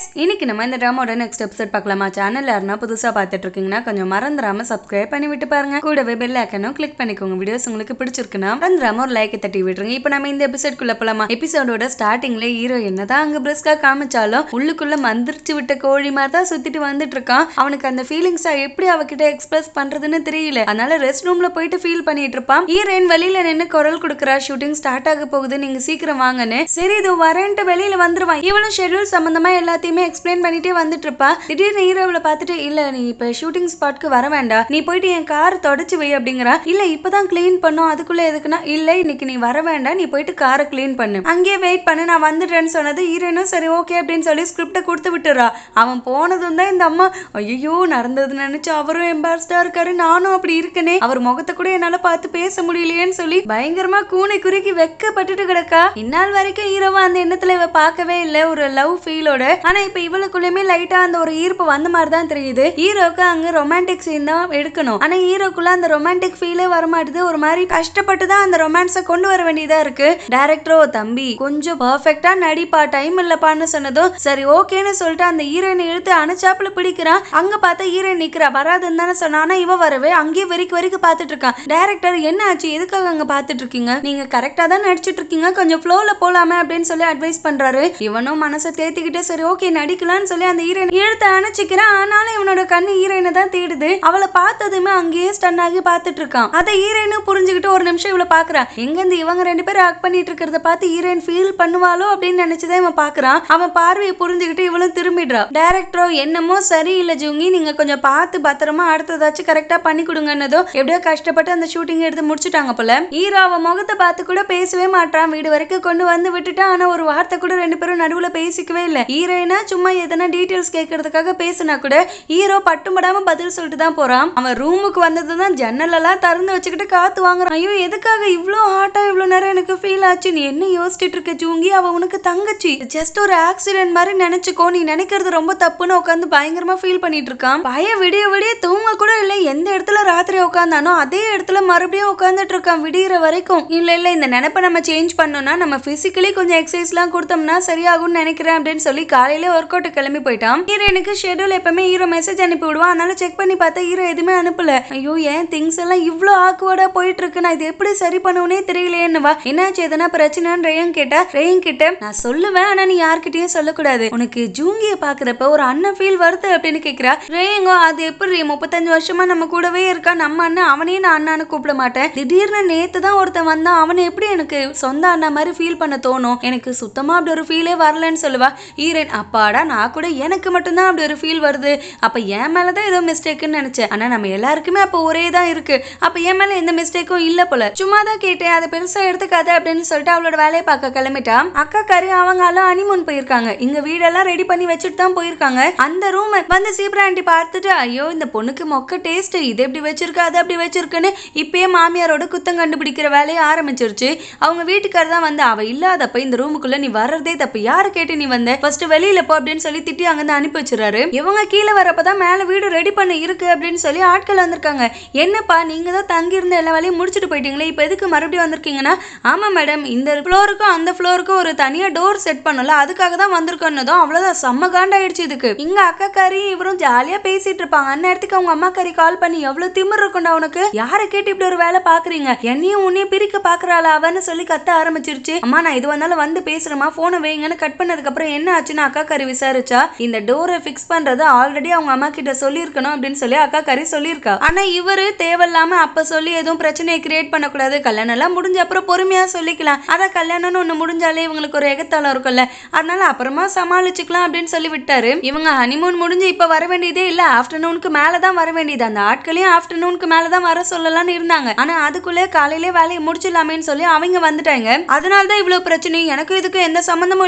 Friends, இன்னைக்கு நம்ம இந்த ட்ராமாவோட நெக்ஸ்ட் எபிசோட் பார்க்கலாமா? சேனல் யாருன்னா புதுசாக பார்த்துட்டு இருக்கீங்கன்னா கொஞ்சம் மறந்துடாம சப்ஸ்கிரைப் பண்ணி விட்டு பாருங்க. கூடவே பெல் ஐக்கனும் கிளிக் பண்ணிக்கோங்க. வீடியோஸ் உங்களுக்கு பிடிச்சிருக்குன்னா மறந்துடாம ஒரு லைக் தட்டி விட்டுருங்க. இப்போ நம்ம இந்த எபிசோட்குள்ள போலாமா? எபிசோடோட ஸ்டார்டிங்ல ஹீரோ என்னதான் அங்க பிரிஸ்கா காமிச்சாலும் உள்ளுக்குள்ள மந்திரிச்சு விட்ட கோழி மாதிரி தான் சுத்திட்டு வந்துட்டு இருக்கான். அவனுக்கு அந்த ஃபீலிங்ஸா எப்படி அவகிட்ட எக்ஸ்பிரஸ் பண்றதுன்னு தெரியல. அதனால ரெஸ்ட் ரூம்ல போயிட்டு ஃபீல் பண்ணிட்டு இருப்பான். ஹீரோயின் வெளியில நின்று குரல் கொடுக்குறா, ஷூட்டிங் ஸ்டார்ட் ஆக போகுது, நீங்க சீக்கிரம் வாங்கன்னு. சரி இது வரேன்ட்டு வெளியில வந்துருவான். இவளும் ஷெட்யூல் சம்பந்தமா எல்லாத்தையுமே எக்ஸ்பிளைன் பண்ணிட்டே வந்துட்டு இருப்பா. திடீர்னு ஹீரோவை பார்த்துட்டு, இல்ல நீ இப்ப ஷூட்டிங் ஸ்பாட்க்கு வர வேண்டாம், நீ போயிட்டு என் கார் தொடச்சு வை அப்படிங்கிறா. இல்ல இப்பதான் கிளீன் பண்ணோம், அதுக்குள்ள எதுக்குன்னா, இல்ல இன்னைக்கு நீ வர வேண்டாம், நீ போயிட்டு காரை கிளீன் பண்ணு, அங்கேயே வெயிட் பண்ணு, நான் வந்துடுறேன்னு சொன்னது. ஹீரோனும் சரி ஓகே அப்படின்னு சொல்லி ஸ்கிரிப்டை கொடுத்து விட்டுறா. அவன் போனதும் தான் இந்த அம்மா ஐயோ நடந்தது நினைச்சு அவரும் எம்பாரஸ்டா இருக்காரு, நானும் அப்படி இருக்கனே, அவர் முகத்தை கூட என்னால பார்த்து பேச முடியலையேன்னு சொல்லி பயங்கரமா கூனை குறுக்கி வெக்கப்பட்டுட்டு கிடக்கா. இந்நாள் வரைக்கும் ஹீரோவா அந்த எண்ணத்துல இவ பார்க்கவே இல்ல, ஒரு லவ் ஃபீலோட. ஆனா இப்ப இவளுக்குள்ளயுமே லைட்டா அந்த ஒரு ஈர்ப்பு வந்த மாதிரி தான் தெரியுது. ஹீரோக்கு அங்க ரொமான்டிக் சீன் தான் எடுக்கணும், ஆனா ஹீரோக்குள்ள அந்த ரொமான்டிக் ஃபீலே வரமாட்டுது. ஒரு மாதிரி கஷ்டப்பட்டு தான் அந்த ரொமான்ஸை கொண்டு வர வேண்டியதா இருக்கு. டைரக்டரோ தம்பி கொஞ்சம் பர்ஃபெக்டா நடிப்பா, டைம் இல்லப்பான்னு சொன்னதும் சரி ஓகேன்னு சொல்லிட்டு அந்த ஹீரோயினை இழுத்து அணைச்சாப்புல பிடிக்கிறான். அங்க பார்த்தா ஹீரோயின் நிக்கிறா, வராதுன்னு தானே சொன்னா, ஆனா இவ வரவே அங்கேயே வரைக்கும் பார்த்துட்டு இருக்கான். டைரக்டர் என்ன ஆச்சு, எதுக்காக அங்க பார்த்துட்டு இருக்கீங்க, நீங்க கரெக்டா தான் நடிச்சிட்டு இருக்கீங்க, கொஞ்சம் ஃப்ளோல போலாமே அப்படின்னு சொல்லி அட்வைஸ் பண்றாரு. இவனும் மனசை தேத்திக்கிட்டு சரி ஓகே நடிக்கலாம்னு சொல்லி அந்த ஹீரோயின் இழுத்து அணைச்சிக்கிறான். ஆனாலும் இவனோட கண்ணு ஹீரோயினை தான் தேடுது. அவளை பார்த்ததுமே அங்கேயே ஸ்டன் ஆகி பார்த்துட்டு இருக்கான். அதை ஹீரோயினும் புரிஞ்சுக்கிட்டு ஒரு நிமிஷம் இவளை பாக்குறான். எங்க இருந்து இவங்க ரெண்டு பேரும் ஆக்ட் பண்ணிட்டு இருக்கிறத பார்த்து ஹீரோயின் ஃபீல் பண்ணுவாளோ அப்படின்னு நினைச்சுதான் இவன் பாக்குறான். அவன் பார்வையை புரிஞ்சுக்கிட்டு இவளும் திரும்பிடுறா. டைரக்டரோ என்னமோ சரியில்லை ஜூங்கி, நீங்க கொஞ்சம் பார்த்து பத்திரமா அடுத்ததாச்சும் கரெக்டா பண்ணி கொடுங்கன்னதோ எப்படியோ கஷ்டப்பட்டு அந்த ஷூட்டிங் எடுத்து முடிச்சுட்டாங்க போல. ஹீரோ அவன் முகத்தை பார்த்து கூட பேசவே மாட்டான், வீடு வரைக்கும் கொண்டு வந்து விட்டுட்டான். ஆனா ஒரு வார்த்தை கூட ரெண்டு பேரும் நடுவுல பேசிக்கவே இல்லை. ஹீரோயினா சும்மா எதனா டீடைல்ஸ் கேட்கறதுக்காக பேசினா கூட ஹீரோ பட்டும்படாம பதில் சொல்லிட்டு தான் போறான். அவன் ரூமுக்கு வந்ததுதான் ஜன்னல் எல்லாம் திறந்து வச்சுக்கிட்டு காத்து வாங்குறான். ஐயோ எதுக்காக இவ்வளோ ஹாட்டா இவ்வளவு நேரம் எனக்கு ஃபீல் ஆச்சு, நீ என்ன யோசிச்சுட்டு இருக்க ஜூங்கி, அவ உனக்கு தங்கச்சி, ஜஸ்ட் ஒரு ஆக்சிடென்ட் மாதிரி நினைச்சுக்கோ, நீ நினைக்கிறது ரொம்ப தப்புன்னு உட்காந்து பயங்கரமா ஃபீல் பண்ணிட்டு இருக்கான். பையன் விடிய விடிய தூங்க கூட இல்லை, எந்த இடத்துல ராத்திரி உட்காந்தானோ அதே இடத்துல மறுபடியும் உட்காந்துட்டு இருக்கான் விடிகிற வரைக்கும். இல்ல இந்த நினைப்பை நம்ம சேஞ்ச் பண்ணோம்னா நம்ம பிசிக்கலி கொஞ்சம் எக்ஸசைஸ் எல்லாம் கொடுத்தோம்னா சரியாகும்னு நினைக்கிறேன் அப்படின்னு சொல்லி காலையில ஒர்க் அவுட் கிளம்பி போயிட்டான். ஹீரோனுக்கு ஷெட்யூல் எப்பவுமே ஹீரோ மெசேஜ் அனுப்பி விடுவான், அதனால செக் பண்ணி பார்த்தா ஹீரோ எதுவுமே அனுப்பல. ஐயோ ஏன் திங்ஸ் எல்லாம் இவ்வளோ ஆக்வர்டா போயிட்டு இருக்கு, நான் இது எப்படி சரி பண்ணுவனே தெரியலையேன்னுவா. என்னாச்சு எதனா பிரச்சனைன்னு ரேயன் கேட்டா, ரேயன் கிட்ட நான் சொல்லுவேன் ஆனா நீ யார்கிட்டயும் சொல்லக்கூடாது, உனக்கு ஜூங்கிய பாக்குறப்ப ஒரு அண்ணன் ஃபீல் வருது அப்படின்னு கேக்குறா. ரேயங்கோ அது எப்படி 35 வருஷமா நம்ம கூடவே இருக்கா, நம்ம அண்ணன், அவனையும் நான் அண்ணான்னு கூப்பிட மாட்டேன், திடீர்னு நேத்து தான் ஒருத்தன் வந்தான், அவனை எப்படி எனக்கு சொந்த அண்ணா மாதிரி ஃபீல் பண்ண தோணும், எனக்கு சுத்தமா அப்படி ஒரு ஃபீலே வரலன்னு சொல்லுவா. ஹீரோயின் அப்பாடா நான் கூட எனக்கு மட்டும்தான் அப்படி ஒரு ஃபீல் வருது, அப்ப என் மேலதான் ஏதோ மிஸ்டேக்குன்னு நினைச்சேன், ஆனா நம்ம எல்லாருக்குமே அப்ப ஒரே தான் இருக்கு, அப்ப என் மேல எந்த மிஸ்டேக்கும் இல்ல போல, சும்மா தான் கேட்டேன், அதை பெருசா எடுத்துக்காத அப்படின்னு சொல்லிட்டு அவளோட வேலையை பார்க்க கிளம்பிட்டான். அக்கா கறி அவங்க எல்லாம் ஹனிமூன் போயிருக்காங்க, இங்க வீடெல்லாம் ரெடி பண்ணி வச்சுட்டு தான் போயிருக்காங்க. அந்த ரூம் வந்து சீப்ரா ஆண்டி பார்த்துட்டு ஐயோ இந்த பொண்ணுக்கு மொக்க டேஸ்ட், இது எப்படி வச்சிருக்கா அது அப்படி வச்சிருக்குன்னு இப்பயே மாமியாரோட குத்தம் கண்டுபிடிக்கிற வேலையை ஆரம்பிச்சிருச்சு. அவங்க வீட்டுக்காரர் தான் வந்து அவ இல்லாதப்ப இந்த ரூமுக்குள்ள நீ வர்றதே தப்பு, யாரு கேட்டு நீ வந்த, ஃபர்ஸ்ட் வெளியில போ அப்படின்னு சொல்லி திட்டி அங்கிருந்து அனுப்பி வச்சிருக்காரு. இவங்க கீழே வரப்பதான் மேல வீடு ரெடி பண்ண இருக்கு அப்படின்னு சொல்லி ஆட்கள் வந்திருக்காங்க. என்னப்பா நீங்க தான் தங்கி இருந்த எல்லா வேலையும் முடிச்சுட்டு போயிட்டீங்களே, இப்ப எதுக்கு மறுபடியும் வந்திருக்கீங்கன்னா, ஆமா மேடம் இந்த ஃப்ளோருக்கும் அந்த ஃப்ளோருக்கும் ஒரு தனியா டோர் செட் பண்ணல, அதுக்காக தான் வந்திருக்கோன்னதும் அவ்வளவுதான் செம்ம காண்டாயிடுச்சு இதுக்கு. இங்க அக்காக்காரி இவரும் ஜாலியா பேசிட்டு இருப்பாங்க. அந்நேரத்துக்கு அவங்க அம்மாக்காரி கால் பண்ணி எவ்வளவு திமிர் இருக்குண்டா உனக்கு, யாரை கேட்டு இப்படி ஒரு வேலை பாக்குறீங்க, என்னையும் உன்னையும் பிரிக்க பாக்குறாளா அவன்னு சொல்லி கத்த ஆரம்பிச்சிருச்சு. அம்மா நான் இது வந்தாலும் வந்து பேசுறேமா, போனை வைங்கன்னு கட் பண்ணதுக்கு அப்புறம் என்ன ஆச்சுன்னு அக்கா கறி விசாரிச்சா, இந்த டோரை பிக்ஸ் பண்றது ஆல்ரெடி அவங்க அம்மா கிட்ட சொல்லியிருக்கணும் அப்படின்னு சொல்லி அக்கா கறி சொல்லியிருக்கா. ஆனா இவரு தேவையில்லாம அப்ப சொல்லி எதுவும் பிரச்சனையை கிரியேட் பண்ணக்கூடாது, கல்யாணம் எல்லாம் முடிஞ்ச அப்புறம் பொறுமையா சொல்லிக்கலாம், அதான் கல்யாணம்னு ஒண்ணு முடிஞ்சாலே இவங்களுக்கு ஒரு எகத்தாளம் இருக்கும்ல, அதனால அப்புறமா சமாளிச்சுக்கலாம் அப்படின்னு சொல்லி விட்டாரு. இவங்க ஹனிமூன் முடிஞ்சு இப்ப வர வேண்டியதே இல்ல, ஆஃப்டர்நூனுக்கு மேலதான் வர வேண்டியது, அந்த ஆட்களையும் ஆஃப்டர்நூனுக்கு மேலதான் வர சொல்லலாம்னு இருந்தாங்க, ஆனா அதுக்குள்ளே காலையிலே வேலையை முடிச்சிடலாமேன்னு சொல்லி அவங்க வந்துட்டாங்க. அதனாலதான் இவ்வளவு பிரச்சனை, எனக்கு இதுக்கு எந்த சம்பந்தமும்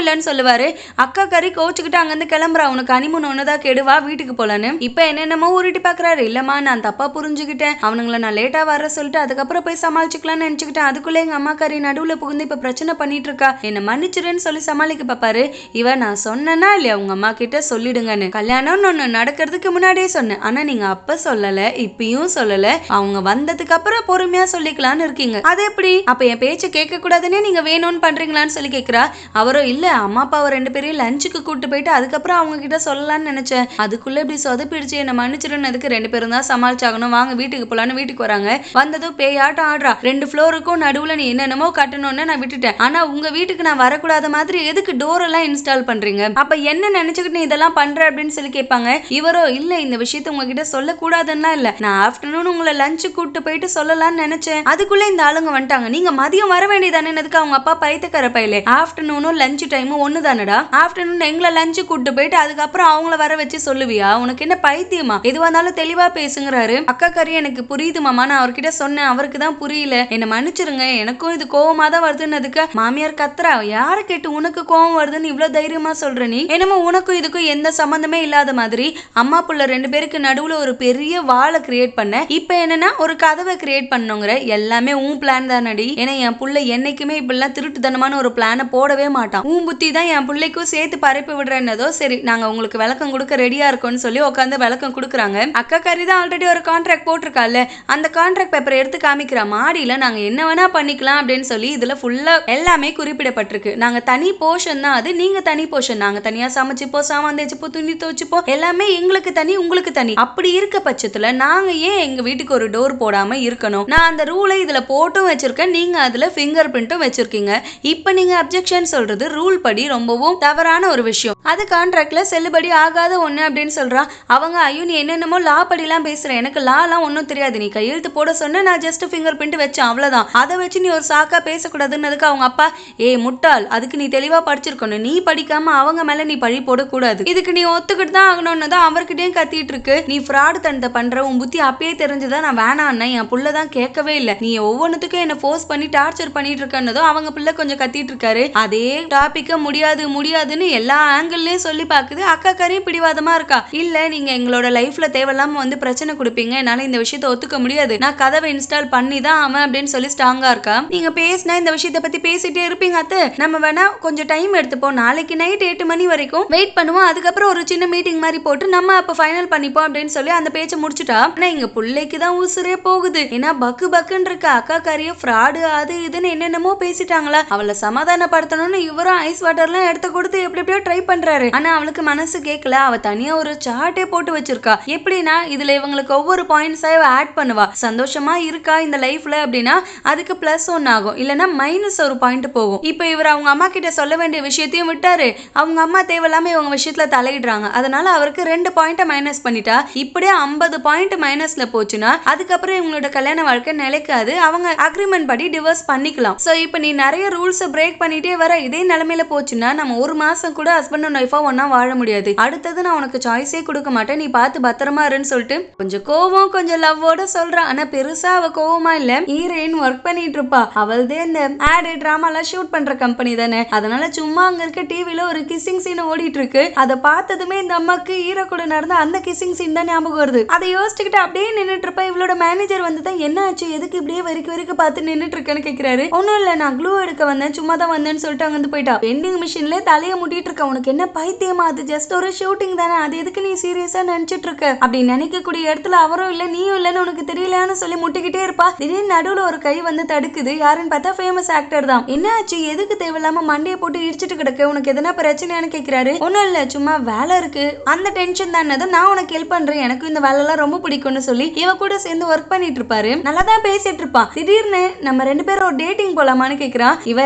இல்லைன்னு சொல்லுவாரு. அக்கா கறி கோச்சுக்கிட்டு அங்கிருந்து கிளம்புறா, உனக்கு ஹனிமூன் ஒண்ணுதான் கெடுவா வீட்டுக்கு போலான்னு. இப்ப என்னென்னமோ உருட்டி பாக்குறாரு. இல்லம்மா நான் தப்பா புரிஞ்சுக்கிட்டேன், அவனுங்களை நான் லேட்டா வர சொல்லிட்டு அதுக்கப்புறம் போய் சமாளிச்சுக்கலாம்னு நினைச்சுக்கிட்டேன், அதுக்குள்ள எங்க அம்மா கறி நடுவுல புகுந்து இப்ப பிரச்சனை பண்ணிட்டு இருக்கா, என்ன மன்னிச்சிருன்னு சொல்லி சமாளிக்க பாப்பாரு. இவ நான் சொன்னேன்னா இல்லையா உங்க அம்மா கிட்ட சொல்லிடுங்கன்னு, கல்யாணம்னு ஒண்ணு நடக்கிறதுக்கு முன்னாடியே சொன்னேன், ஆனா நீங்க அப்ப சொல்லல இப்பயும் சொல்லல, அவங்க வந்ததுக்கு அப்புறம் பொறுமையா சொல்லிக்கலாம்னு இருக்கீங்க, அது எப்படி, அப்ப என் பேச்சை கேட்க கூடாதுன்னே நீங்க வேணும்னு பண்றீங்களான்னு சொல்லி கேக்குறா. அவரும் இல்ல அம்மா அப்பாவை ரெண்டு பேரையும் லஞ்சுக்கு கூட்டு கூட்டு போயிட்டு அதுக்கப்புறம் அவங்க கிட்ட சொல்லலாம்னு நினைச்சேன். அதுக்குள்ள இப்படி சொதப்பிடுச்சு, என்ன மன்னிச்சிடுனதுக்கு 2 பேரும் தான் சமாளிச்சாகணும். வாங்க வீட்டுக்கு போலான்னு வீட்டுக்கு வராங்க. வந்ததும் பேயாட்டம் ஆடுறா. 2 ஃப்ளோருக்கும் நடுவுல நீ என்னென்னமோ கட்டணும்னு நான் விட்டுட்டேன். ஆனா உங்க வீட்டுக்கு நான் வரக்கூடாத மாதிரி எதுக்கு டோர் எல்லாம் இன்ஸ்டால் பண்றீங்க? அப்ப என்ன நினைச்சுக்கிட்டு நீ இதெல்லாம் பண்ற அப்படின்னு சொல்லி கேட்பாங்க. இவரோ இல்ல, இந்த விஷயத்த உங்ககிட்ட சொல்லக்கூடாதுன்னா இல்ல, நான் ஆஃப்டர்நூன் உங்களை லஞ்சு கூட்டு போயிட்டு சொல்லலாம்னு நினைச்சேன். அதுக்குள்ள இந்த ஆளுங்க வந்துட்டாங்க. நீங்க மதியம் வர வேண்டியதானதுக்கு அவங்க அப்பா பைத்தியக்கார பையலே. ஆஃப்டர்நூனும் லஞ்ச் டைமும் ஒண்ணு தானடா. ஆஃப்டர்நூன் எங்களை லஞ்சு கூட்டு போயிட்டு அதுக்கப்புறம் அவங்கள வர வச்சு சொல்லுவியா? உனக்கு என்ன பைத்தியமா? எதுவா இருந்தாலும் தெளிவா பேசுங்கிறாரு. அக்கா கறி எனக்கு புரியுது மாமா, நான் அவர்கிட்ட சொன்னேன், அவருக்கு தான் புரியல, என்ன மன்னிச்சிருங்க, எனக்கும் இது கோவமா தான் வருதுன்னதுக்கு மாமியார் கத்துறா. யார கேட்டு உனக்கு கோவம் வருதுன்னு இவ்வளவு தைரியமா சொல்ற நீ? என்னமோ உனக்கும் இதுக்கும் எந்த சம்பந்தமே இல்லாத மாதிரி அம்மா புள்ள 2 பேருக்கு நடுவுல ஒரு பெரிய வாளை கிரியேட் பண்ண, இப்ப என்னன்னா ஒரு கதவை கிரியேட் பண்ணுங்கிற. எல்லாமே உன் பிளான் தானடி. ஏன்னா என் புள்ள என்னைக்குமே இப்படிலாம் திருட்டுத்தனமான ஒரு பிளானை போடவே மாட்டான். உன் புத்தி தான் என் பிள்ளைக்கும் சேர்த்து பரப்பி விடுறேன்னதோ. சரி, நாங்க உங்களுக்கு விளக்கம் கொடுக்க ரெடியா இருக்கோம்னு சொல்லி உட்காந்து விளக்கம் கொடுக்குறாங்க. அக்கா கறி தான் ஆல்ரெடி ஒரு கான்ட்ராக்ட் போட்டிருக்கால, அந்த கான்ட்ராக்ட் பேப்பரை எடுத்து காமிக்கிறா. மாடியில நாங்க என்ன வேணா பண்ணிக்கலாம் அப்படின்னு சொல்லி இதுல ஃபுல்லா எல்லாமே குறிப்பிடப்பட்டிருக்கு. நாங்க தனி போர்ஷன் தான் அது, நீங்க தனி போர்ஷன். நாங்க தனியா சமைச்சுப்போம், சாமான் தேய்ச்சிப்போம், துணி துவைச்சுப்போம், எல்லாமே எங்களுக்கு தனி உங்களுக்கு தனி. அப்படி இருக்க பட்சத்துல நாங்க ஏன் எங்க வீட்டுக்கு ஒரு டோர் போடாம இருக்கணும்? நான் அந்த ரூலை இதுல போட்டும் வச்சிருக்கேன், நீங்க அதுல ஃபிங்கர் பிரிண்ட்டும் வச்சிருக்கீங்க. இப்ப நீங்க அப்ஜெக்ஷன் சொல்றது ரூல் படி ரொம்பவும் தவறான ஒரு விஷயம். அது கான்ட்ராக்ட்ல செல்லுபடி ஆகாத ஒண்ணு அப்படின்னு சொல்றா. அவங்க ஐயோ நீ என்னென்னமோ லா படிலாம் பேசுற, எனக்கு லாலாம் ஒன்னும் தெரியாது, நீ கையெழுத்து போட சொன்ன, நான் ஜஸ்ட் ஃபிங்கர் பிரிண்ட் வச்சேன் அவ்வளவுதான், அதை வச்சு நீ ஒரு சாக்கா பேசக்கூடாதுன்னதுக்கு அவங்க அப்பா ஏய் முட்டாள், அதுக்கு நீ தெளிவா படிச்சிருக்கணும், நீ படிக்காம அவங்க மேல நீ பழி போடக்கூடாது, இதுக்கு நீ ஒத்துக்கிட்டு தான் ஆகணும்னு தான் அவர்கிட்டயும் கத்திட்டு இருக்கு. நீ ஃப்ராடு தனத்தை பண்ற, உன் புத்தி அப்பயே தெரிஞ்சுதான் நான் வேணான்னு என் புள்ளதான் கேட்கவே இல்லை, நீ ஒவ்வொன்றுத்துக்கும் என்ன ஃபோர்ஸ் பண்ணி டார்ச்சர் பண்ணிட்டு இருக்கன்னதும் அவங்க பிள்ளை கொஞ்சம் கத்திட்டு இருக்காரு. அதே டாபிக்க முடியாது முடியாதுன்னு எல்லா ஆங்கிள்லயும் சொல்லி பாக்குது. அக்கா கறியும் பிடிவாதமா இருக்கா. இல்ல நீங்க எங்களோட லைஃப்ல தேவையில்லாம வந்து பிரச்சனை கொடுப்பீங்க, என்னால இந்த விஷயத்தை ஒத்துக்க முடியாது, நான் கதவை இன்ஸ்டால் பண்ணி தான் அவன் அப்படின்னு சொல்லி ஸ்ட்ராங்கா இருக்கா. நீங்க பேசினா இந்த விஷயத்தை பத்தி பேசிட்டே இருப்பீங்க அத்தை, நம்ம வேணா கொஞ்சம் டைம் எடுத்துப்போம், நாளைக்கு நைட் 8 மணி வரைக்கும் வெயிட் பண்ணுவோம், அதுக்கப்புறம் ஒரு சின்ன மீட்டிங் மாதிரி போட்டு நம்ம அப்ப ஃபைனல் பண்ணிப்போம் அப்படின்னு சொல்லி அந்த பேச்சை முடிச்சுட்டா. ஆனா எங்க பிள்ளைக்கு தான் உசுரே போகுது. ஏன்னா பக்கு பக்குன்னு இருக்க அக்கா கறிய ஃப்ராடு அது இதுன்னு என்னென்னமோ பேசிட்டாங்களா. அவளை சமாதானப்படுத்தணும்னு இவரும் ஐஸ் வாட்டர்லாம் எடுத்து கொடுத்து எப்படி எப்படியோ ட்ரை பண்றாரு. ஆனா அவளுக்கு மனசு கேட்கல. அவ தனியா ஒரு சார்ட்டே போட்டு வச்சிருக்கா. எப்படின்னா இதுல இவங்களுக்கு ஒவ்வொரு பாயிண்ட்ஸா ஆட் பண்ணுவா. சந்தோஷமா இருக்கா இந்த லைஃப்ல அப்படின்னா அதுக்கு பிளஸ் 1 ஆகும், இல்லனா மைனஸ் ஒரு பாயிண்ட் போகும். இப்போ இவர் அவங்க அம்மா கிட்ட சொல்ல வேண்டிய விஷயத்தையும் விட்டாரு. அவங்க அம்மா தேவையில்லாம இவங்க விஷயத்துல தலையிடுறாங்க. அதனால அவருக்கு 2 பாயிண்ட மைனஸ் பண்ணிட்டா. இப்படியே 50 பாயிண்ட் மைனஸ்ல போச்சுன்னா அதுக்கப்புறம் இவங்களோட கல்யாண வாழ்க்கை நிலைக்காது. அவங்க அக்ரிமெண்ட் படி டிவோர்ஸ் பண்ணிக்கலாம். சோ இப்போ நீ நிறைய ரூல்ஸ் பிரேக் பண்ணிட்டே வர, இதே நிலைமையில போச்சுன்னா நம்ம ஒரு மாசம் கூட ஹஸ்பண்ட் அண்ட் ஒய்ஃபா ஒன்னா வாழ முடியாது. அடுத்தது நான் உனக்கு சாய்ஸே கொடுக்க மாட்டேன், நீ பார்த்து பத்திரமா இருன்னு சொல்லிட்டு கொஞ்சம் கோவம் கொஞ்சம் லவ்வோட சொல்றா. ஆனா பெருசா அவ கோவமா இல்ல. ஹீரோயின் ஒர்க் பண்ணிட்டு இருப்பா. அவள்தே இந்த ஆட் டிராமா எல்லாம் ஷூட் பண்ற கம்பெனி தானே, அதனால சும்மா அங்க இருக்க டிவில ஒரு கிசிங் சீன் ஓடிட்டு இருக்கு. அதை பார்த்ததுமே இந்த அம்மாக்கு ஹீரோ கூட நடந்த அந்த கிசிங் சீன் தான் ஞாபகம் வருது. அதை யோசிச்சுக்கிட்டு அப்படியே நின்னுட்டு இருப்பா. இவளோட மேனேஜர் வந்து தான் என்ன ஆச்சு, எதுக்கு இப்படியே வரைக்கும் பார்த்து நின்னுட்டு இருக்கேன்னு கேக்குறாரு. ஒன்னும் இல்ல, நான் க்ளூ எடுக்க வந்தேன், சும்மா தான் வந்தேன்னு சொல்லிட்டு அங்க வந்து போயிட்டா. பெண்டிங் மிஷின்ல தலையை முட்டிட்டு இருக்க. உனக்கு என்ன பைத்தியமா, அது ஜஸ்ட் ஒரு ஷூட்டிங் தானே, அது எதுக்கு நீ சீரியஸா நினைச்சிட்டு இருக்க? அப்படி நினைக்கக்கூடிய இடத்துல அவரும் இல்ல நீயும் இல்லன்னு உனக்கு தெரியலையான்னு சொல்லி முட்டிக்கிட்டே இருப்பா. திடீர்னு நடுவுல ஒரு கை வந்து தடுக்குது. யாருன்னு பார்த்தா ஃபேமஸ் ஆக்டர் தான். என்ன ஆச்சு, எதுக்கு தேவையில்லாம மண்டையை போட்டு இடிச்சிட்டு கிடக்க, உனக்கு எதனா பிரச்சனையான்னு கேக்குறாரு. ஒன்னும் இல்ல, சும்மா வேலை இருக்கு, அந்த டென்ஷன் தானே, நான் உனக்கு ஹெல்ப் பண்றேன், எனக்கு இந்த வேலை எல்லாம் ரொம்ப பிடிக்கும்னு சொல்லி இவ கூட சேர்ந்து ஒர்க் பண்ணிட்டு இருப்பாரு. நல்லா தான் பேசிட்டு இருப்பான். திடீர்னு நம்ம 2 பேரும் ஒரு டேட்டிங் போலாமான்னு கேக்குறான். இவ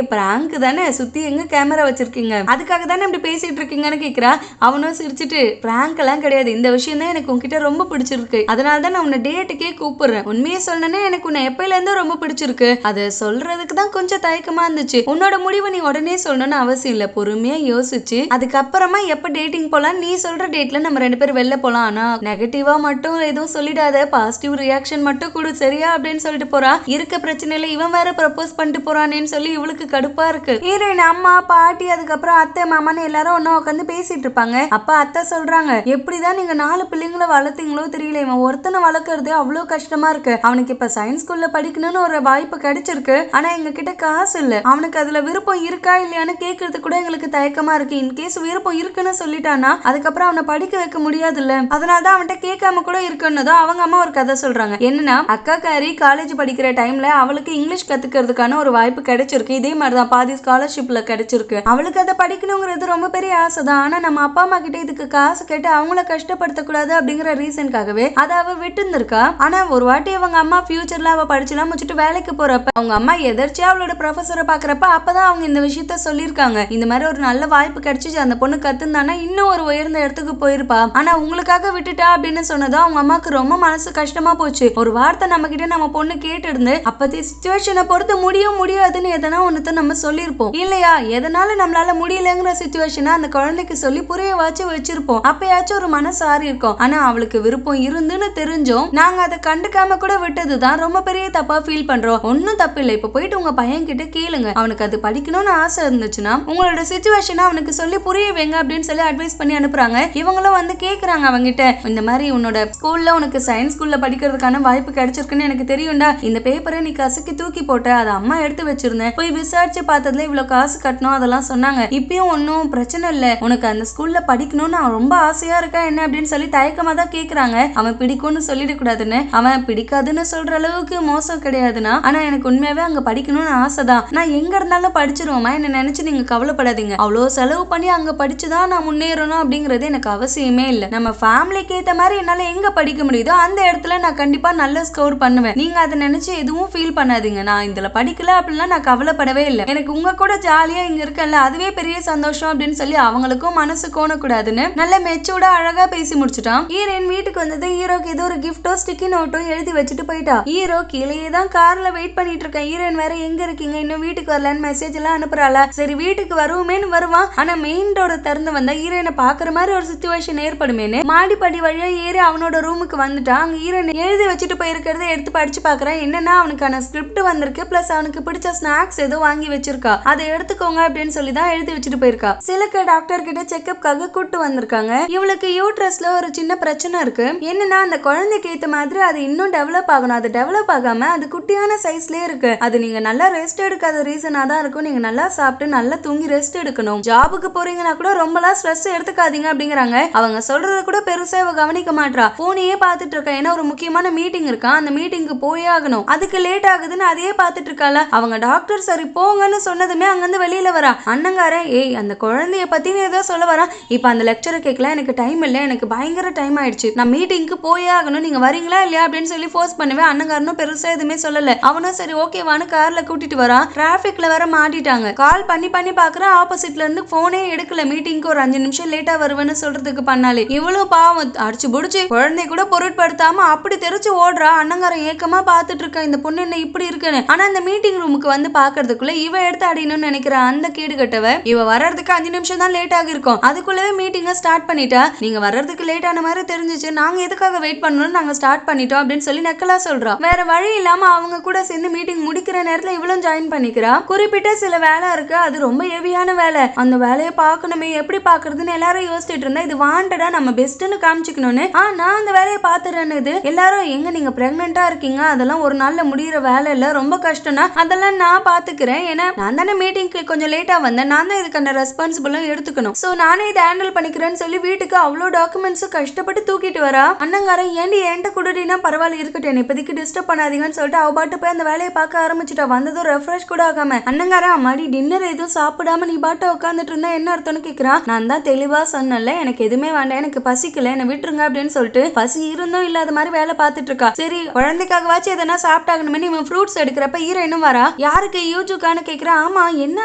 பிராங்க் தானே, சுத்தி எங்க கேமரா வச்சிருக்கீங்க, அதுக்காக தானே இப்படி பேசிட்டு இருக்கீங்கன்னு கேக்குறா. அவனும் சிரிச்சிட்டு பிராங்க் எல்லாம் கிடையாது, இந்த விஷயம் தான் எனக்கு உன்கிட்ட ரொம்ப பிடிச்சிருக்கு, அதனால தான் நான் உன்னை டேட்டுக்கே கூப்பிடுறேன், உண்மையை சொல்லணும்னா எனக்கு உன்னை எப்பயில இருந்து ரொம்ப பிடிச்சிருக்கு, அதை சொல்றதுக்கு தான் கொஞ்சம் தயக்கமா இருந்துச்சு, உன்னோட முடிவை நீ உடனே சொல்லணும்னு அவசியம் இல்ல, பொறுமையா யோசிச்சு அதுக்கப்புறமா எப்ப டேட்டிங் போலாம், நீ சொல்ற டேட்ல நம்ம 2 பேரும் வெளில போலாம், ஆனா நெகட்டிவா மட்டும் எதுவும் சொல்லிடாத, பாசிட்டிவ் ரியாக்ஷன் மட்டும் கொடு சரியா அப்படின்னு சொல்லிட்டு போறா. இருக்க பிரச்சனையில இவன் வேற ப்ரப்போஸ் பண்ணிட்டு போறானேன்னு சொல்லி இவளுக்கு கடுப்பா இருக்கு. ஹீரோயின் அம்மா பாட்டி அதுக்கப்புறம் அத்தை மாமான்னு எல்லாரும் ஒன்னா உட்காந்து பேசிட்டு இருப்பாங்க. அப்ப அத்தை சொல்றாங்க, எப்படிதான் நீங்க 4 பிள்ளைங்களை வளர்த்தீங்களோ தெரியல, இவன் ஒருத்தனை வளர்க்கறது அவ்வளவு கஷ்டமா இருக்கு, அவனுக்கு இப்ப சயின்ஸ் ஸ்கூல்ல படிக்கணும்னு ஒரு வாய்ப்பு கிடைச்சிருக்கு, ஆனா எங்க கிட்ட காசு இல்ல, அவனுக்கு அதுல விருப்பம் இருக்கா இல்லையான்னு கேட்கறது கூட எங்களுக்கு தயக்கமா இருக்கு, இன்கேஸ் விருப்பம் இருக்குன்னு சொல்லிட்டானா அதுக்கப்புறம் அவனை படிக்க வைக்க முடியாது இல்ல, அதனாலதான் அவன்கிட்ட கேட்காம கூட இருக்குன்னதோ அவங்க அம்மா ஒரு கதை சொல்றாங்க. என்னன்னா அக்கா காரி காலேஜ் படிக்கிற டைம்ல அவளுக்கு இங்கிலீஷ் கத்துக்கிறதுக்கான ஒரு வாய்ப்பு கிடைச்சிருக்கு, இதே மாதிரிதான் பாதி ஸ்காலர்ஷிப்ல கிடைச்சிருக்கு, அவளுக்கு அதை படிக்கணுங்கிறது ரொம்ப பெரிய ஆசை தான். ஆனா நம்ம அப்பா அம்மா கிட்ட இதுக்கு காசு கேட்டு அவங்கள கஷ்டப்படுத்த கூடாது அப்படிங்கிற ரீசனுக்காகவே அதை அவ விட்டு இருந்திருக்கா. ஆனா ஒரு வாட்டி அவங்க அம்மா ஃபியூச்சர்ல அவ படிச்சுலாம் முடிச்சுட்டு வேலைக்கு போறப்ப அவங்க அம்மா எதர்ச்சியா அவளோட ப்ரொஃபஸரை பாக்குறப்ப அப்பதான் அவங்க இந்த விஷயத்த சொல்லியிருக்காங்க. இந்த மாதிரி ஒரு நல்ல வாய்ப்பு கிடைச்சிச்சு, அந்த பொண்ணு கத்துந்தானா இன்னும் ஒரு உயர்ந்த இடத்துக்கு போயிருப்பா. ஆனா உங்களுக்காக விட்டுட்டா அப்படின்னு சொன்னதும் அவங்க அம்மாக்கு ரொம்ப மனசு கஷ்டமா போச்சு. ஒரு வார்த்தை நம்ம கிட்ட நம்ம பொண்ணு கேட்டு இருந்து அப்பத்தி சிச்சுவேஷனை பொறுத்து முடியாதுன்னு எதனா ஒண்ணுத்த நம்ம சொல்லியிருப்போம் இல்லையா. எதனால நம்மளால முடியலங்கிற சிச்சுவேஷனை அந்த குழந்தைக்கு சொல்லி புரிய வச்சிருப்போம். அப்பயாச்சும் ஒரு மனசு ஆறி இருக்கும். ஆனா அவளுக்கு விருப்பம் இருந்துன்னு தெரிஞ்சோம் நாங்க அதை கண்டுக்காம கூட விட்டதுதான் ரொம்ப பெரிய தப்பா ஃபீல் பண்றோம். ஒன்னும் தப்பு இல்லை. இப்ப போயிட்டு உங்க பையன் கிட்ட கேளுங்க, அவனுக்கு அது படிக்கணும்னு ஆசை இருந்துச்சுன்னா உங்களோட சிச்சுவேஷனை அவனுக்கு சொல்லி புரிய வைங்க அப்படின்னு சொல்லி அட்வைஸ் பண்ணி அனுப்புறாங்க. இவங்களும் வந்து கேக்குறாங்க அவங்கிட்ட, இந்த மாதிரி உன்னோட ஸ்கூல்ல உனக்கு சயின்ஸ் ஸ்கூல்ல படிக்கிறதுக்கான வாய்ப்பு கிடைச்சிருக்குன்னு எனக்கு தெரியும்டா. இந்த பேப்பரை நீ கசக்கி தூக்கி போட்ட, அதை அம்மா எடுத்து வச்சிருந்தேன், போய் விசாரிச்சு பார்த்ததுல இவ்வளவு காசு கட்டணும் அதெல்லாம் சொன்னாங்க. இப்பயும் ஒன்னும் பிரச்சனை இல்ல, உனக்கு அந்த ஸ்கூல்ல படிக்கணும்னு ரொம்ப ஆசையா இருக்கா என்ன அப்படின்னு சொல்லி தயக்கமா தான் கேக்குறாங்க. அவன் பிடிக்கும்னு சொல்லிடக்கூடாதுன்னு, அவன் பிடிக்காதுன்னு சொல்ற அளவுக்கு மோசம் கிடையாதுன்னா, ஆனா எனக்கு உண்மையாவே அங்க படிக்கணும்னு ஆசைதான். நான் எங்க இருந்தாலும் படிச்சிருவோமா, என்ன நினைச்சு நீங்க கவலைப்படாதீங்க. அவ்வளோ செலவு பண்ணி அங்க படிச்சுதான் நான் முன்னேறணும் அப்படிங்கிறது எனக்கு அவசியமே இல்லை. நம்ம ஃபேமிலிக்கு ஏத்த மாதிரி என்னால எங்க படிக்க முடியுதோ அந்த இடத்துல நான் கண்டிப்பா நல்ல ஸ்கோர் பண்ணுவேன். நீங்க அதை நினைச்சு எதுவும் ஃபீல் பண்ணாதீங்க. நான் இதுல படிக்கல அப்படிலாம் நான் கவலைப்படவே இல்லை. எனக்கு உங்க கூட ஜாலியா இங்க இருக்கல அதுவே பெரிய சந்தோஷம் அப்படின்னு சொல்லி அவங்களுக்கும் மனசு கோணக்கூடாதுன்னு நல்ல மெச்சூர்டா அழகா பேசி முடிச்சுட்டான். ஹீரோயின் வீட்டுக்கு வந்தது ஹீரோக்கு ஏதோ ஒரு கிஃப்டோ ஸ்டிக்கி நோட்டோ எழுதி வச்சுட்டு போயிட்டா. ஹீரோ கீழேயே தான் கார்ல வெயிட் பண்ணிட்டு இருக்கேன். ஹீரோயின் வேற எங்க இருக்கீங்க இன்னும் வீட்டுக்கு வரலன்னு மெசேஜ் எல்லாம் அனுப்புறாளா. சரி வீட்டுக்கு வருவோமேன்னு வருவான். ஆனா மெயின் டோரை திறந்து வந்தா ஹீரோயினை பாக்குற மாதிரி ஒரு சிச்சுவேஷன் ஏற்படுமேன்னு மாடிப்படி வழியா ஏறி அவனோட ரூமுக்கு வந்துட்டா. அங்க ஹீரோயின் எழுதி வச்சுட்டு போயிருக்கிறத எடுத்து படிச்சு பாக்குறான். என்னன்னா அவனுக்கான ஸ்கிரிப்ட் வந்திருக்கு, பிளஸ் அவனுக்கு பிடிச்ச ஸ்நாக்ஸ் ஏதோ வாங்கி வச்சிருக்கா, அதை எடுத்துக்கோங்க அப்படின்னு சொல்லி தான் எழுதி வச்சுட்டு போயிருக்கா. சிலக்கு டாக்டர் கிட்ட செக்அப்காக கூட்டு வந்திருக்காங்க. இவளுக்கு யூட்ரஸ்ல ஒரு சின்ன பிரச்சனை இருக்கு. என்னன்னா அந்த குழந்தைக்கு ஏத்த மாதிரி அது இன்னும் டெவலப் ஆகணும். அது டெவலப் ஆகாம அது குட்டியான சைஸ்லயே இருக்கு. அது நீங்க நல்லா ரெஸ்ட் எடுக்காத ரீசனா தான் இருக்கும். நீங்க நல்லா சாப்பிட்டு நல்லா தூங்கி ரெஸ்ட் எடுக்கணும். ஜாபுக்கு போறீங்கன்னா கூட ரொம்பலாம் ஸ்ட்ரெஸ் எடுத்துக்காதீங்க அப்படிங்கிறாங்க. அவங்க சொல்றத கூட பெருசா இவ கவனிக்க மாட்டா. போனையே பார்த்துட்டு இருக்கா. ஏன்னா ஒரு முக்கியமான மீட்டிங் இருக்கா, அந்த மீட்டிங்க்கு போயே ஆகணும். அதுக்கு லேட் ஆகுதுன்னு அதையே பார்த்துட்டு இருக்கால. அவங்க டாக்டர் சரி போங்கன்னு சொன்னதுமே அங்கிருந்து வெளியில வரா. அண்ணங்காரன் ஏய் அந்த குழந்தைய பத்தினு ஏதோ சொல்ல வரான். இப்ப அந்த லெக்சரை கேட்கல, எனக்கு டைம் இல்லை, எனக்கு பயங்கர டைம் ஆயிடுச்சு, நான் மீட்டிங்க்கு போயே ஆகணும், நீங்க வரீங்களா இல்லையா அப்படின்னு சொல்லி ஃபோர்ஸ் பண்ணுவேன். அண்ணங்காரனும் பெருசா எதுவுமே சொல்லல. அவனும் சரி ஓகேவான்னு கார்ல கூட்டிட்டு வரான். டிராபிக்ல வேற மாட்டிட்டாங்க. கால் பண்ணி பாக்குறேன், ஆப்போசிட்ல இருந்து போனே எடுக்கல. மீட்டிங்க்கு ஒரு 5 நிமிஷம் லேட்டா வருவேன்னு சொல்றதுக்கு பண்ணாலே இவ்வளவு பாவம் அடிச்சு புடிச்சு குழந்தை கூட பொருட்படுத்தாம அப்படி தெரிச்சு ஓடுறா. அண்ணங்காரன் ஏக்கமா பாத்துட்டு இருக்கா, இந்த பொண்ணு என்ன இப்படி இருக்குன்னு. ஆனா அந்த மீட்டிங் ரூமுக்கு வந்து பாக்குறதுக்குள்ள இவ எடுத்து அடிக்கணும்னு நினைக்கிறா. அந்த கேடு கட்டவ இவ வர்றதுக்கு 5 நிமிஷம் தான் லேட் ஆகிருக்கும். அதுக்குள்ளவே மீட்டிங்க ஸ்டார்ட் பண்ணிட்டா. நீங்க வர்றதுக்கு லேட் ஆன மாதிரி தெரிஞ்சிச்சு, நாங்க எதுக்காக வெயிட் பண்ணணும், நாங்க ஸ்டார்ட் பண்ணிட்டோம் அப்படின்னு சொல்லி நக்கலா சொல்றா. வேற வழி இல்லாம அவங்க கூட சேர்ந்து மீட்டிங் முடிக்கிற நேரத்துல இவளும் ஜாயின் பண்ணிக்கிறா. குறிப்பிட்ட சில வேலை இருக்கு, அது ரொம்ப ஹெவியான வேலை. அந்த வேலையை பார்க்கணுமே, எப்படி பாக்குறதுன்னு எல்லாரும் யோசிச்சுட்டு இருந்தா இது வாண்டடா நம்ம பெஸ்ட்னு காமிச்சுக்கணும்னு நான் அந்த வேலையை பாத்துறேன்னு எல்லாரும் எங்க நீங்க பிரெக்னெண்டா இருக்கீங்க, அதெல்லாம் ஒரு நாள்ல முடியிற வேலை இல்ல, ரொம்ப கஷ்டம்னா அதெல்லாம் நான் பாத்துக்கிறேன். ஏன்னா நான் தானே மீட்டிங்க்கு கொஞ்சம் லேட்டா வந்தேன், நான் தான் இதுக்கான ரெஸ்பான்சிபிளும் எடுத்துக்கணும், சோ நானே இதை ஹேண்டில் பண்ணிக்கிறேன்னு சொல்லி வீட்டுக்கு அவ்வளோ டாக்குமெண்ட்ஸும் கஷ்டப்பட்டு தூக்கிட்டு வரா. அண்ணங்காரன் ஏண்டி என்கிட்ட கொடுடினா பரவாயில்ல இருக்கட்டும், இப்போதைக்கு டிஸ்டர்ப் பண்ணாதீங்கன்னு சொல்லிட்டு அவ பாட்டு போய் அந்த வேலையை பார்க்க ஆரம்பிச்சுட்டா. வந்ததும் ரெஃப்ரெஷ் கூட ஆகாம. அண்ணங்காரன் அம்மாடி டின்னர் எதுவும் சாப்பிடாம நீ பாட்டு உட்காந்துட்டு இருந்தா என்ன அர்த்தம்னு கேக்குறான். நான் தான் தெளிவா சொன்னல, எனக்கு எதுவுமே வேண்டாம், எனக்கு பசிக்கல, என்ன விட்டுருங்க அப்படின்னு சொல்லிட்டு பசி இருந்தும் இல்லாத மாதிரி வேலை பார்த்துட்டு இருக்கா. சரி குழந்தைக்காகவாச்சும் எதனா சாப்பிட்டாகணுமே இவன் ஃப்ரூட்ஸ் எடுக்கிறப்ப ஹீரோயினும் வரா. யாருக்கு யூஜுக்கான்னு கேக்குறா. ஆமா என்ன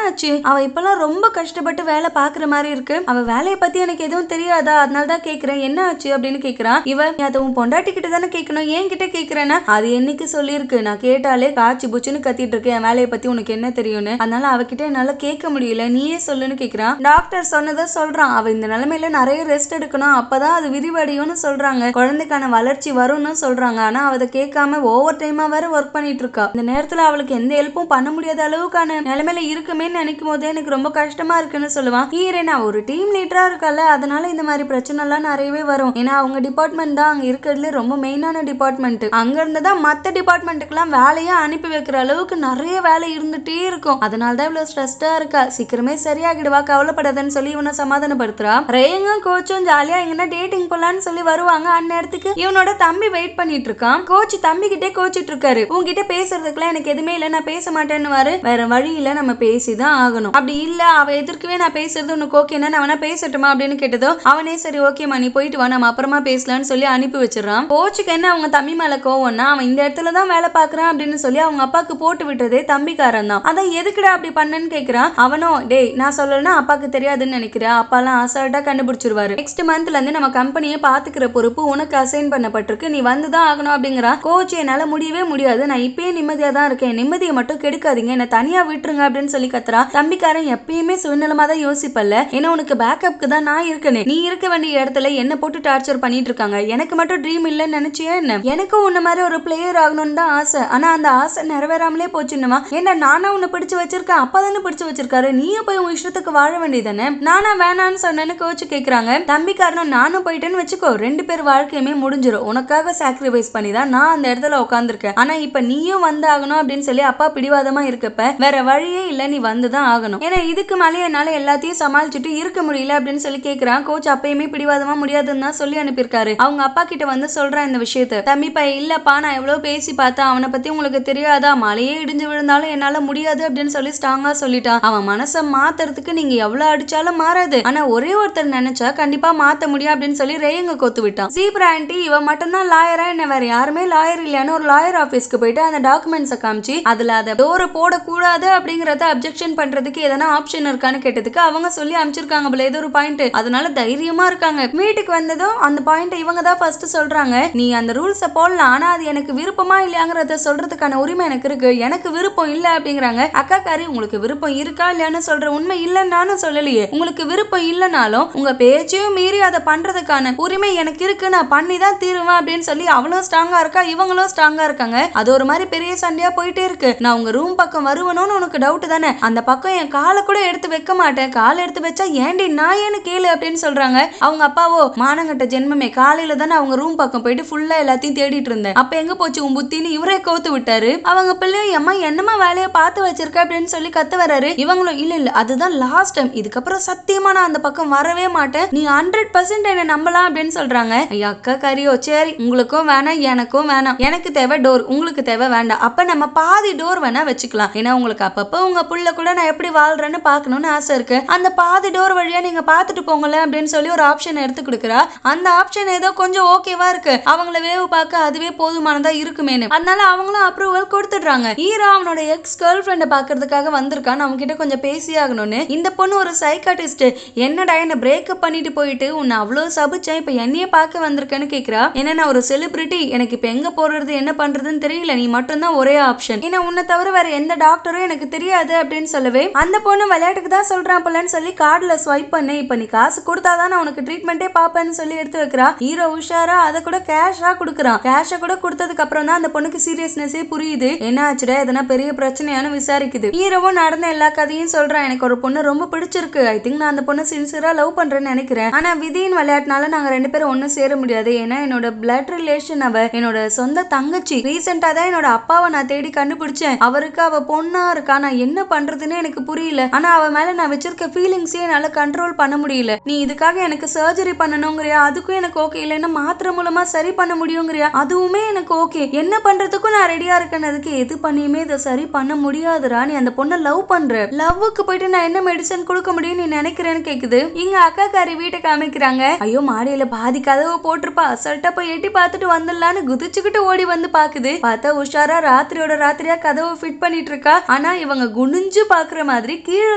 ஆச்சு, அவ இப்பெல்லாம் ரொம்ப கஷ்டப்பட்டு வேலை பாக்குற மாதிரி இருக்கு, அவ வேலையை பத்தி எனக்கு எதுவும் தெரியாதா, அதனால தான் கேக்குறேன் என்ன ஆச்சு அப்படின்னு கேக்குறான். இவ அதுவும் பொண்டாட்டி கிட்ட தானே கேட்கணும், ஏன் கிட்ட கேக்குறேன்னா அது என்னைக்கு சொல்லிருக்கு, நான் கேட்டாலே காய்ச்சி புச்சுன்னு கத்திட்டு இருக்கேன், என் வேலையை பத்தி உனக்கு என்ன தெரியும்னு, அதனால அவகிட்ட என்னால கேட்க முடியல, நீயே சொல்லுன்னு கேக்குறான். டாக்டர் சொன்னதை சொல்றான். அவ இந்த நிலைமையில நிறைய ரெஸ்ட் எடுக்கணும், அப்பதான் அது விரிவடையும்னு சொல்றாங்க, குழந்தைக்கான வளர்ச்சி வரும்னு சொல்றாங்க. ஆனா அவ அதை கேட்காம ஓவர் டைமா வேற ஒர்க் பண்ணிட்டு இருக்கா. இந்த நேரத்துல அவளுக்கு எந்த ஹெல்ப்பும் பண்ண முடியாத அளவுக்கான நிலைமையில இருக்குமே நினைக்கும் போதே எனக்கு ரொம்ப கஷ்டமா இருக்குன்னு சொல்லுவான். ஹீரோயினா ஒரு டீம் லீடரா இருக்கல, அதனால இந்த மாதிரி பிரச்சனை எல்லாம் நிறையவே வரும். ஏன்னா அவங்க டிபார்ட்மெண்ட் தான் அங்க இருக்கிறதுல ரொம்ப மெயினான டிபார்ட்மெண்ட். அங்க இருந்துதான் மத்த டிபார்ட்மெண்ட்டுக்கு எல்லாம் வேலையா அனுப்பி வைக்கிற அளவுக்கு நிறைய வேலை இருந்துட்டே இருக்கும். அதனாலதான் இவ்வளவு ஸ்ட்ரெஸ்டா இருக்கா. சீக்கிரமே சரியாகிடுவா, கவலைப்படாதன்னு சொல்லி இவனை சமாதானப்படுத்துறா. ரேயும் கோச்சும் ஜாலியா எங்கன்னா டேட்டிங் போலான்னு சொல்லி வருவாங்க. அந்நேரத்துக்கு இவனோட தம்பி வெயிட் பண்ணிட்டு இருக்கான். கோச் தம்பி கிட்டே கோச்சிட்டு இருக்காரு. உங்ககிட்ட பேசுறதுக்குலாம் எனக்கு எதுவுமே இல்ல, நான் பேச மாட்டேன்னு. வேற வழியில நம்ம பேசிதான் ஆகணும், அப்படி இல்ல அவ எதிர்க்கவே நான் பேசுறது உனக்கு ஓகேன்னா நான் வேணா பேசட்டுமா அப்படின்னு கேட்டதோ அவனே சரி ஓகேமா நீ போயிட்டு வா நம்ம அப்புறமா பேசலாம்னு சொல்லி அனுப்பி வச்சிடறான். கோச்சுக்கு என்ன அவங்க தம்பி மேல கோவம்னா அவன் இந்த இடத்துல தான் வேலை பாக்குறான் அப்படின்னு சொல்லி அவங்க அப்பாக்கு போட்டு விட்டதே தம்பிக்காரன் தான். அதான் எதுக்குடா அப்படி பண்ணன்னு கேக்குறான். அவனும் டேய் நான் சொல்லலன்னா அப்பாக்கு தெரியாதுன்னு நினைக்கிறேன், அப்பாலாம் அசால்ட்டா கண்டுபிடிச்சிருவாரு. நெக்ஸ்ட் மந்த்ல இருந்து நம்ம கம்பெனியை பாத்துக்கிற பொறுப்பு உனக்கு அசைன் பண்ணப்பட்டிருக்கு, நீ வந்துதான் ஆகணும் அப்படிங்கிறான். கோச் என்னால முடியவே முடியாது, நான் இப்பயே நிம்மதியா தான் இருக்கேன், நிம்மதியை மட்டும் கெடுக்காதீங்க, என்ன தனியா விட்டுருங்க அப்படின்னு சொல்லி கத்துறான். தம்பிக்காரன் எப்பயுமே சுயநலமா தான் யோசிப்பல்ல, ஏன்னா உனக்கு பேக்கப்க்கு தான் நான் இருக்கேன், நீ இருக்க வேண்டிய இடத்துல என்ன போட்டு டார்ச்சர் பண்ணிட்டு இருக்காங்க, எனக்கு மட்டும் ட்ரீம் இல்லைன்னு நினைச்சியா என்ன? எனக்கும் உன்ன மாதிரி ஒரு பிளேயர் ஆகணும்னு தான் ஆசை, ஆனா அந்த ஆசை நிறைவேறாமலே போச்சுன்னுவா. ஏன்னா நானா உன்னை பிடிச்சு வச்சிருக்கேன், அப்பா தானே பிடிச்சு வச்சிருக்காரு, நீயே போய் உன் இஷ்டத்துக்கு வாழ வேண்டியதானே, நானா வேணான்னு சொன்னேன்னு கோச்சு கேக்குறாங்க. தம்பிக்காரனும் நானும் போயிட்டேன்னு வச்சுக்கோ, 2 பேர் வாழ்க்கையுமே முடிஞ்சிடும், உனக்காக சாக்ரிஃபைஸ் பண்ணி தான் நான் அந்த இடத்துல உட்காந்துருக்கேன், ஆனா இப்ப நீயும் வந்து ஆகணும் அப்படின்னு சொல்லி அப்பா பிடிவாதமா இருக்கப்ப வேற வழியே இல்ல, நீ வந்துதான் ஆகணும், ஏன்னா இதுக்கு மேலே என்னால எல்லாத்தையும் சமாளிச்சுட்டு இருக்க முடியல அப்படின்னு சொல்லி கேக்குறான். கோச் அப்பயுமே பிடிவாதமா முடியாதுன்னு தான் சொல்லி அனுப்பியிருக்காரு. அவங்க அப்பா கிட்ட வந்து சொல்றான் இந்த விஷயத்த. தம்பிப்பா இல்லப்பா நான் எவ்வளவு பேசி பார்த்தேன், அவனை பத்தி உங்களுக்கு தெரியாதா, மலையே இடிஞ்சு விழுந்தாலும் என்னால முடியாது அப்படின்னு சொல்லி ஸ்ட்ராங்கா சொல்லிட்டான். அவன் மனசை மாத்துறதுக்கு நீங்க எவ்வளவு அடிச்சாலும் மாறாது, ஆனா ஒரே ஒருத்தர் நினைச்சா கண்டிப்பா மாத்த முடியும் அப்படின்னு சொல்லி ரேயங்க கோத்து விட்டான். ஜீப்ரா ஆன்ட்டி இவன் மட்டும்தான் லாயரா, என்ன வேற யாருமே லாயர் இல்லையான்னு ஒரு லாயர் ஆபீஸ்க்கு போயிட்டு அந்த டாக்குமெண்ட்ஸை காமிச்சு அதுல அதை டோரை போடக்கூடாது அப்படிங்கறத அப்ஜெக்ஷன் பண்றதுக்கு எதனா ஆப்ஷன் இருக்கான்னு கேட்டதுக்கு அவங்க சொல்லி அமைச்சிருக்காங்க போல ஏதோ ஒரு பாயிண்ட், அதனால தைரியமா இருக்காங்க. வீட்டுக்கு வந்ததும் அந்த பாயிண்ட் இவங்க தான் ஃபர்ஸ்ட் சொல்றாங்க, நீ அந்த ரூல்ஸை போடலாம், ஆனா அது எனக்கு விருப்பமா இல்லையாங்கிறத சொல்றதுக்கான உரிமை எனக்கு இருக்கு, எனக்கு விருப்பம் இல்ல அப்படிங்கிறாங்க. அக்கா காரி உங்களுக்கு விருப்பம் இருக்கா இல்லையான்னு சொல்ற உண்மை இல்லைன்னு நானும் சொல்லலையே, உங்களுக்கு விருப்பம் இல்லைனாலும் உங்க பேச்சையும் மீறி அதை பண்றதுக்கான உரிமை எனக்கு இருக்கு, நான் பண்ணி தான் தீருவேன் அப்படின்னு சொல்லி அவளும் ஸ்ட்ராங்கா இருக்கா, இவங்களும் ஸ்ட்ராங்கா இருக்காங்க. அது ஒரு மாதிரி பெரிய சண்டையா போயிட்டே இருக்கு. நான் உங்க ரூம் பக்கம் வருவணும்னு உனக்கு டவுட் தானே, அந்த பக்கம் என் காலை கூட எடுத்து வைக்க மாட்டேன், காலை எடுத்து வச்சா ஏண்டி நான் ஏன்னு கேளு அப்படின்னு சொல்றாங்க. அவங்க அப்பாவோ மானங்கட்ட ஜென்மமே, காலையில தானே அவங்க ரூம் பக்கம் போயிட்டு ஃபுல்லா எல்லாத்தையும் தேடிட்டு இருந்தேன், அப்ப எங்க போச்சு உன் புத்தின்னு இவரே கோத்து விட்டாரு. அவங்க பிள்ளையும் அம்மா என்னமா வேலையை பார்த்து வச்சிருக்க அப்படின்னு சொல்லி கத்து வராரு. இவங்களும் இல்ல இல்ல அதுதான் லாஸ்ட் டைம், இதுக்கப்புறம் சத்தியமா நான் அந்த பக்கம் வரவே மாட்டேன், நீ 100% என்ன நம்பலாம் அப்படின்னு சொல்றாங்க. ஐயா அக்கா கரியோ சரி உங்களுக்கும் வேணாம் எனக்கும் வேணாம், எனக்கு தேவை டோர், உங்களுக்கு தேவை வேண்டாம், அப்ப நம்ம பாதி டோர் வேணா வச்சுக்கலாம், ஏன்னா உங்களுக்கு அப்பப்ப உங்க புள்ள கூட நான் எப்படி வாழ்றேன்னு பாக்கணும்னு ஆசை இருக்கு, அந்த பாதி டோர் வழியா நீங்க பாத்துட்டு போங்களேன் அப்படின்னு சொல்லி ஒரு ஆப்ஷன் எடுத்து கொடுக்குறா. அந்த ஆப்ஷன் ஏதோ கொஞ்சம் ஓகேவா இருக்கு, அவங்கள வேவு பார்க்க அதுவே போதுமானதா இருக்குமேனு, அதனால அவங்களும் அப்ரூவல் கொடுத்துடுறாங்க. ஹீரோ அவனோட எக்ஸ் கேர்ள் ஃப்ரெண்டை பாக்குறதுக்காக வந்திருக்கான், அவங்க கிட்ட கொஞ்சம் பேசி ஆகணும்னு. இந்த பொண்ணு ஒரு சைக்காட்டிஸ்ட், என்னடா என்ன பிரேக்கப் பண்ணிட்டு போயிட்டு உன்னை அவ்வளவு சபிச்சேன், இப்ப என்னையே பார்க்க வந்திருக்கேன்னு கேக்குறா. ஏன்னா நான் ஒரு செலிபிரிட்டி, எனக்கு இப்ப எங்க போறது என்ன பண்றதுன்னு தெரியல, நீ மட்டும் தான் ஒரே ஆப்ஷன், ஏன்னா உன்னை தவிர வேற எந்த டாக்டரும் எனக்கு தெரியாது அப்படின்னு சொல்லவே அந்த பொண்ணு விளையாட்டுக்கு தான் சொல்றான் போலன்னு சொல்லி கார்டுல ஸ்வைப் பண்ணு, இப்ப நீ காசு கொடுத்தாதான் நான் உனக்கு ட்ரீட்மெண்டே பாப்பேன்னு சொல்லி எடுத்து வைக்கிறா. ஹீரோ உஷாரா அதை கூட கேஷா கொடுக்குறான். கேஷை கூட கொடுத்ததுக்கு அப்புறம் தான் அந்த பொண்ணுக்கு சீரியஸ்னஸே புரியுது, என்ன ஆச்சுடா எதனா பெரிய பிரச்சனையானு விசாரிக்குது. ஹீரோவும் நடந்த எல்லா கதையும் சொல்றான், எனக்கு ஒரு பொண்ணு ரொம்ப பிடிச்சிருக்கு, ஐ திங்க் நான் அந்த பொண்ணு சின்சியரா லவ் பண்றேன்னு நினைக்கிறேன், ஆனா விதியின் விளையாட்டுனால நாங்க 2 பேரும் ஒன்னும் சேர முடியாது, ஏன்னா என்னோட பிளட் ரிலேஷன், அவ என்னோட சொந்த தங்கச்சி, ரீசெண்டா தான் என்னோட அப்பாவை நான் தேடி கண்டுபிடிச்சேன், அவருக்கு அவ பொண்ணா இருக்கா, நான் என்ன பண்றதுன்னு எனக்கு புரியல, ஆனா அவ மேல நான் வச்சிருக்க ஃபீலிங்ஸே என்னால கண்ட்ரோல் பண்ண முடியல, நீ இதுக்காக எனக்கு சர்ஜரி பண்ணணுங்கிறியா, அதுக்கும் எனக்கு ஓகே, இல்லைன்னா மாத்திரை மூலமா சரி பண்ண முடியுங்கிறியா, அதுவுமே எனக்கு ஓகே, என்ன பண்றதுக்கும் நான் ரெடியா இருக்கேன், அதுக்கு எது பண்ணியுமே இதை சரி பண்ண முடியாதுரா, நீ அந்த பொண்ணை லவ் பண்ற, லவ்வுக்கு போயிட்டு நான் என்ன மெடிசன் கொடுக்க முடியும் நீ நினைக்கிறேன்னு கேக்குது. இங்க அக்கா காரி வீட்டை காமிக்கிறாங்க, ஐயோ மாடியில பாதி கதவை போட்டிருப்பா, அசல்ட்டா போய் எட்டி பார்த்துட்டு வந்துடலான்னு குதிச்சுக்கிட்டு ஓடி வந்து பாக்குது. பார்த்தா உஷாரா ராத்திரியோட ராத்திரியா கதவை ஃபிட் பண்ணிட்டு இருக்கா, ஆனா இவங்க குனிஞ்சு பாக்குற மாதிரி கீழே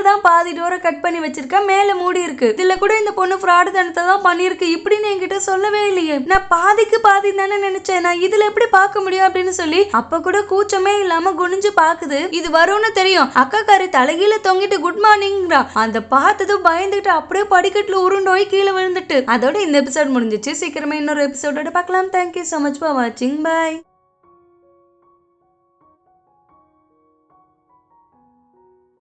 தான் பாதி டோரை கட் பண்ணி வச்சிருக்கா, மேல மூடி இருக்கு, இதுல கூட இந்த பொண்ணு ஃப்ராடு தனத்தை தான் பண்ணிருக்கு, இப்படின்னு என்கிட்ட சொல்லவே இல்லையே, நான் பாதிக்கு பாதி தானே நினைச்சேன், நான் இதுல எப்படி பார்க்க முடியும் அப்படின்னு சொல்லி அப்ப கூட கூச்சமே இல்லாம குனிஞ்சு பாக்குது. இது வரும்னு தெரியும், அக்கா காரி தலைகீழ தொங்கிட்டு குட் மார்னிங்ரா, அந்த பார்த்ததும் பயந்துட்டு அப்படியே படிக்கட்டுல உருண்டோய் கீழே விழுந்துட்டு. அதோட இந்த எபிசோட் முடிஞ்சிச்சு, சீக்கிரமே இன்னொரு எபிசோடோட பார்க்கலாம். Thank you so much for watching, bye.